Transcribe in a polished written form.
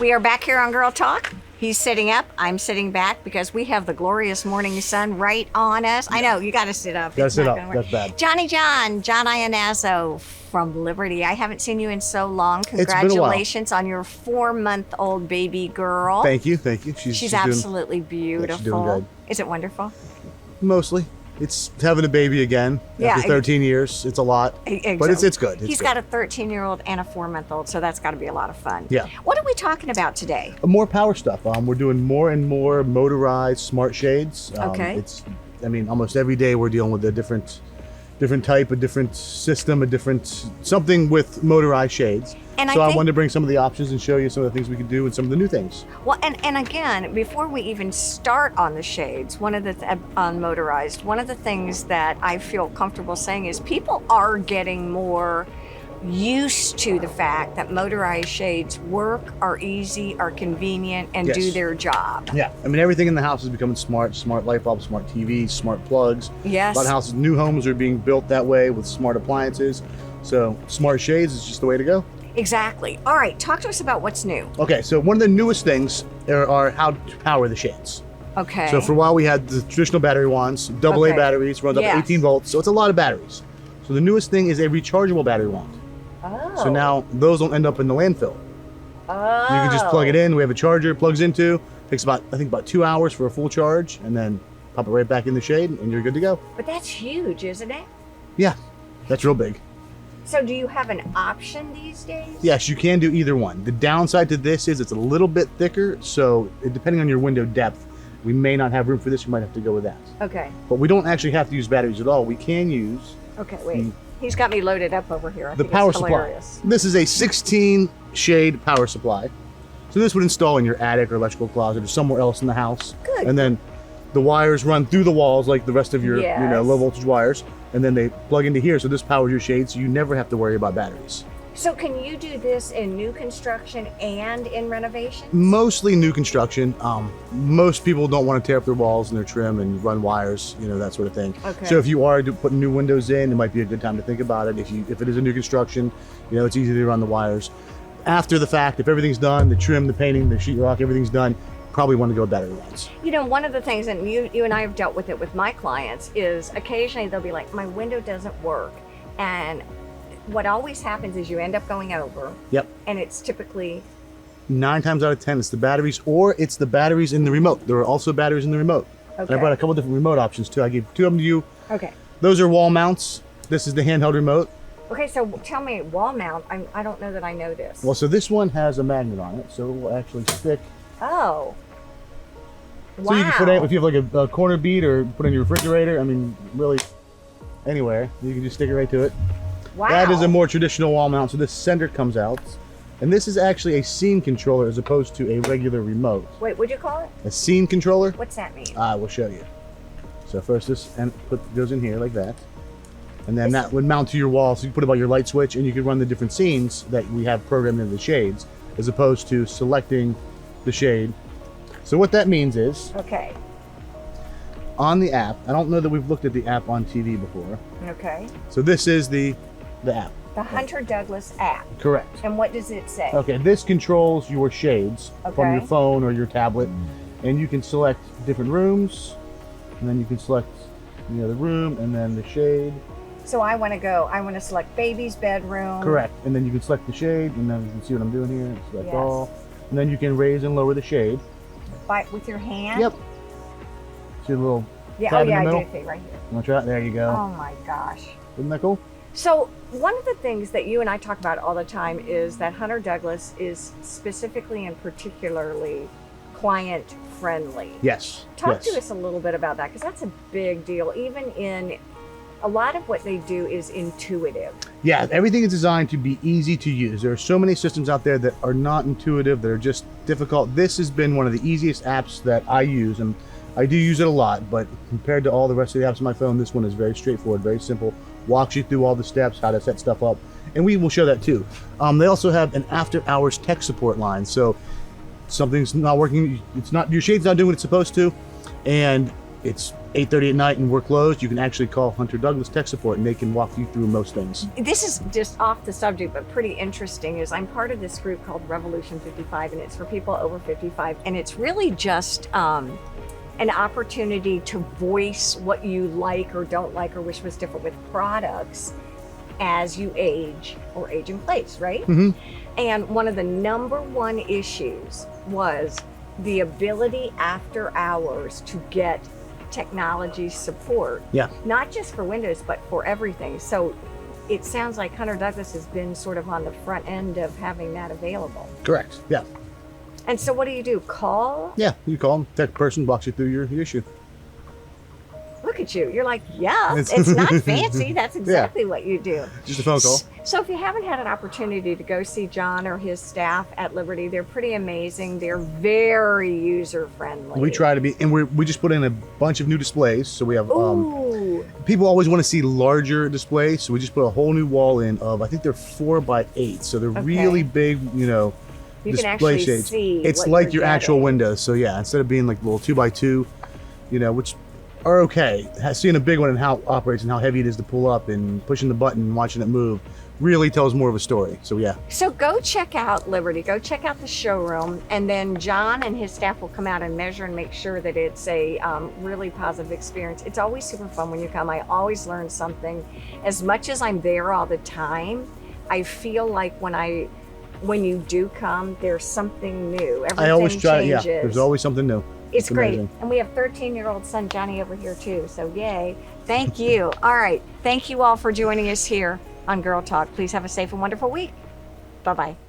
We are back here on Girl Talk. He's sitting up, I'm sitting back because we have the glorious morning sun right on us. I know, you got to sit up. Gotta sit up, that's bad. John Iannazzo from Liberty. I haven't seen you in so long. It's been a while. Congratulations on your 4-month-old baby girl. Thank you. She's absolutely beautiful. Yeah, she's doing good. Is it wonderful? Mostly. It's having a baby again after 13 years. It's a lot, but it's good. He's got a 13-year-old and a 4-month-old, so that's got to be a lot of fun. Yeah. What are we talking about today? More power stuff. We're doing more and more motorized smart shades. Okay. Almost every day we're dealing with a different type, a different system, something with motorized shades. And I wanted to bring some of the options and show you some of the things we could do and some of the new things. Well, and again, before we even start on the shades, on motorized, one of the things that I feel comfortable saying is people are getting more used to the fact that motorized shades work, are easy, are convenient, and do their job. Yeah, everything in the house is becoming smart light bulbs, smart TVs, smart plugs. Yes. A lot of houses, new homes are being built that way with smart appliances. So smart shades is just the way to go. Exactly. All right, talk to us about what's new. Okay, so one of the newest things are how to power the shades. Okay. So for a while we had the traditional battery ones, AA batteries, runs up to 18 volts, so it's a lot of batteries. So the newest thing is a rechargeable battery wand. Oh. So now those don't end up in the landfill. Oh. You can just plug it in, we have a charger it plugs into, takes about 2 hours for a full charge, and then pop it right back in the shade and you're good to go. But that's huge, isn't it? Yeah, that's real big. So do you have an option these days? Yes, you can do either one. The downside to this is it's a little bit thicker, so depending on your window depth, we may not have room for this, you might have to go with that. Okay. But we don't actually have to use batteries at all. We can use... Okay, wait. He's got me loaded up over here. The power supply. This is a 16 shade power supply. So this would install in your attic or electrical closet or somewhere else in the house. Good. And then the wires run through the walls like the rest of your low voltage wires. And then they plug into here, so this powers your shades, so you never have to worry about batteries. So can you do this in new construction and in renovation? Mostly new construction. Most people don't want to tear up their walls and their trim and run wires, that sort of thing. Okay. So if you are putting new windows in, it might be a good time to think about it. If it is a new construction, it's easy to run the wires. After the fact, if everything's done, the trim, the painting, the sheetrock, everything's done, probably want to go battery ones. One of the things, and you and I have dealt with it with my clients, is occasionally they'll be like, my window doesn't work. And what always happens is you end up going over. Yep. And it's typically 9 times out of 10, it's the batteries, or it's the batteries in the remote. There are also batteries in the remote. Okay. And I brought a couple different remote options too. I gave 2 of them to you. Okay. Those are wall mounts. This is the handheld remote. Okay, so tell me, wall mount, I don't know that I know this. Well, so this one has a magnet on it, so it will actually stick. Oh. So you can put it, if you have like a corner bead or put it in your refrigerator, really anywhere, you can just stick it right to it. Wow. That is a more traditional wall mount, so this center comes out. And this is actually a scene controller as opposed to a regular remote. Wait, what'd you call it? A scene controller. What's that mean? I will show you. So first this goes in here like that. And then that would mount to your wall, so you put it by your light switch and you can run the different scenes that we have programmed into the shades, as opposed to selecting the shade. So what that means is, okay, on the app, I don't know that we've looked at the app on TV before. Okay. So this is the app. The Hunter Douglas app. Correct. And what does it say? Okay, this controls your shades from your phone or your tablet, and you can select different rooms, and then you can select the other room, and then the shade. So I want to select baby's bedroom. Correct. And then you can select the shade, and then you can see what I'm doing here. Select all. And then you can raise and lower the shade. With your hand? Yep. See the little tab in the middle? I do see right here. Want to try it? There you go. Oh my gosh. Isn't that cool? So one of the things that you and I talk about all the time is that Hunter Douglas is specifically and particularly client friendly. Yes. Talk to us a little bit about that, because that's a big deal. Even in a lot of what they do is intuitive. Yeah, everything is designed to be easy to use. There are so many systems out there that are not intuitive, that are just difficult. This has been one of the easiest apps that I use, and I do use it a lot, but compared to all the rest of the apps on my phone, this one is very straightforward, very simple, walks you through all the steps, how to set stuff up, and we will show that too. They also have an after-hours tech support line, so something's not working, your shade's not doing what it's supposed to, and it's 8:30 at night and we're closed, you can actually call Hunter Douglas Tech Support and they can walk you through most things. This is just off the subject, but pretty interesting, is I'm part of this group called Revolution 55, and it's for people over 55. And it's really just an opportunity to voice what you like or don't like or wish was different with products as you age or age in place, right? Mm-hmm. And one of the number one issues was the ability after hours to get technology support. Yeah. Not just for Windows, but for everything. So it sounds like Hunter Douglas has been sort of on the front end of having that available. Correct. Yeah. And so what do you do? Call? Yeah, you call them. Tech person walks you through your issue. Look at you. You're like, yeah, it's not fancy. That's exactly what you do. Just a phone call. So if you haven't had an opportunity to go see John or his staff at Liberty, they're pretty amazing. They're very user-friendly. We try to be, and we just put in a bunch of new displays. So we have, Ooh. people always want to see larger displays. So we just put a whole new wall in of, I think they're 4x8. So they're really big, you know, you display can actually shades. see It's what like you're your actual getting. windows. So yeah, instead of being like little 2x2, you know, which are okay. Seeing a big one and how it operates and how heavy it is to pull up and pushing the button and watching it move really tells more of a story. So yeah. So go check out Liberty, go check out the showroom, and then John and his staff will come out and measure and make sure that it's a really positive experience. It's always super fun when you come. I always learn something. As much as I'm there all the time, I feel like when you do come, there's something new. Everything I always try, changes. yeah, there's always something new. It's great. amazing. And we have 13-year-old son Johnny over here too, so yay. Thank you. All right, thank you all for joining us here on Girl Talk. Please have a safe and wonderful week. Bye-bye.